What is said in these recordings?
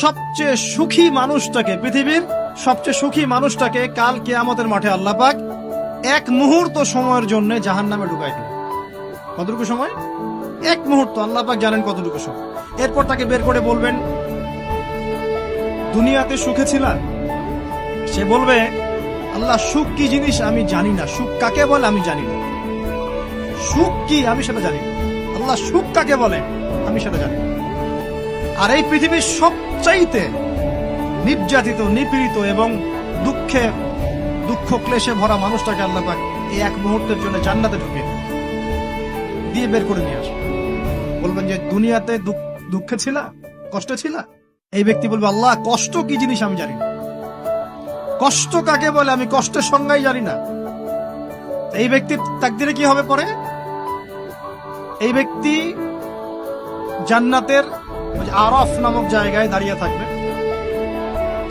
সবচেয়ে সুখী মানুষটাকে, পৃথিবীর সবচেয়ে সুখী মানুষটাকে কাল কিয়ামতের মাঠে আল্লাহ পাক এক মুহূর্ত সময়ের জন্য জাহান্নামে ঢুকাই দিল। কতটুকু সময়? এক মুহূর্ত। আল্লাহ পাক জানেন কতটুকু সময়। এরপর তাকে বের করে বলবেন, দুনিয়াতে সুখে ছিলাম? সে বলবে, আল্লাহ সুখ কি জিনিস আমি জানি না, সুখ কাকে বলে আমি জানি না, সুখ কি আমি সেটা জানি না। আল্লাহ সুখ কাকে বলে আমি সেটা জানি না। আর এই পৃথিবীর সবচাইতে নির্যাতিত, নিপীড়িত এবং দুঃখ ক্লেশে ভরা মানুষটাকে আল্লাহ পাক এই এক মুহূর্তের জন্য জান্নাতে ঢুকিয়ে দিয়ে বের করে নিয়ে আসে। বলবেন যে দুনিয়াতে দুঃখে ছিলা, কষ্টে ছিলা? এই ব্যক্তি বলবে, আল্লাহ কষ্ট কি জিনিস আমি জানি না, কষ্ট কাকে বলে আমি কষ্টের সংজ্ঞাই জানি না। এই ব্যক্তির তাকদিরে কি হবে পরে? এই ব্যক্তি জান্নাতের আরফ নামক জায়গায় দাঁড়িয়ে থাকবে,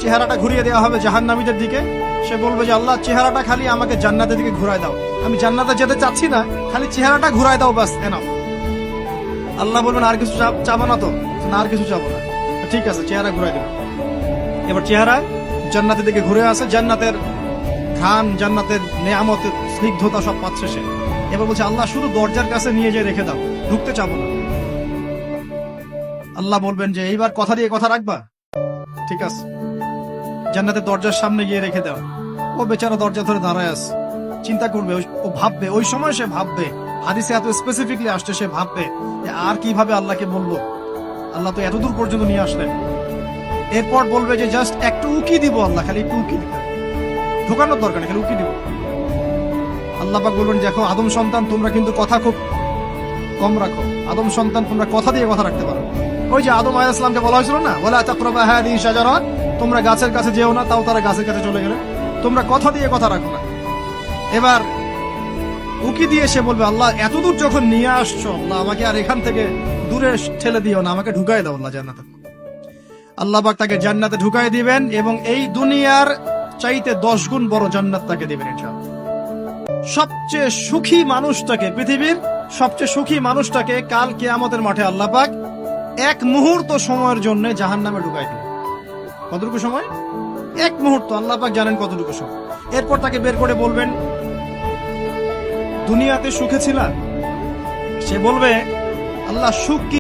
চেহারাটা ঘুরিয়ে দেওয়া হবে জাহান্নামীদের দিকে। সে বলবে যে আল্লাহ চেহারাটা খালি আমাকে জান্নাতের দিকে ঘুরায় দাও, আমি জান্নাতে যেতে চাচ্ছি না, খালি চেহারাটা ঘুরায় দাও, বাস এনাফ। আল্লাহ বলবেন আর কিছু চাবো না তো? না, আর কিছু চাবো না। ঠিক আছে, চেহারা ঘুরাই দেবো। এবার চেহারা জান্নাতের দিকে ঘুরে আসে, জান্নাতের ঘ্রাণ, জান্নাতের নেয়ামতের স্নিগ্ধতা সব পাচ্ছে সে। এবার বলছে আল্লাহ শুধু দরজার কাছে নিয়ে যেয়ে রেখে দাও, ঢুকতে চাবো না। আল্লাহ বলবেন যে এইবার কথা দিয়ে কথা রাখবা? ঠিক আছে, জান্নাতের দরজার সামনে গিয়ে রেখে দাও। ও বেচারা দরজা ধরে দাঁড়ায় আছে, চিন্তা করবে, ও ভাববে, ওই সময় সে ভাববে, হাদিসে এত স্পেসিফিকলি আসছে, সে ভাববে যে আর কিভাবে আল্লাহকে বলবো, আল্লাহ তো এতদূর পর্যন্ত নিয়ে আসলেন। এরপর বলবে যে জাস্ট একটু উকি দিব, আল্লাহ খালি একটু উকি দিব, ঢোকানোর দরকার নেই, খালি উকি দিব। আল্লাহ পাক বলবেন, দেখো আদম সন্তান তোমরা কিন্তু কথা খুব কম রাখো, আদম সন্তান তোমরা কথা দিয়ে কথা রাখতে পারো। ওই যে আদম আলাইহিস সালামকে বলা হয়েছিল না, ওয়ালা তাকরাবা হাদিহি শাজারা, তোমরা গাছের কাছে যেও না, তাও তারা গাছের কাছে চলে গেলে। তোমরা কথা দিয়ে কথা রাখো না। এবার উকি দিয়ে সে বলবে, আল্লাহ এতদূর যখন নিয়ে আসছো, আল্লাহ আমাকে আর এখান থেকে দূরে ঠেলে দিও না, আমাকে ঢুকাই দাও আল্লাহ জান্নাতে। আল্লাহ পাক তাকে জান্নাতে ঢুকাই দিবেন এবং এই দুনিয়ার চাইতে 10 গুণ বড় জান্নাত তাকে দিবেন ইনশাআল্লাহ। সবচেয়ে সুখী মানুষটাকে, পৃথিবীর সবচেয়ে সুখী মানুষটাকে কাল কিয়ামতের মাঠে আল্লাহ পাক এক মুহূর্ত সময়ের জন্য জাহান্নামে ঢুকাই দিবেন। কতটুকু সময়? এক মুহূর্ত। আল্লাহ পাক জানেন কতটুকু সময়। এরপর তাকে বের করে বলবেন, দুনিয়াতে সুখে ছিলা? সে বলবে, আল্লাহ সুখ কি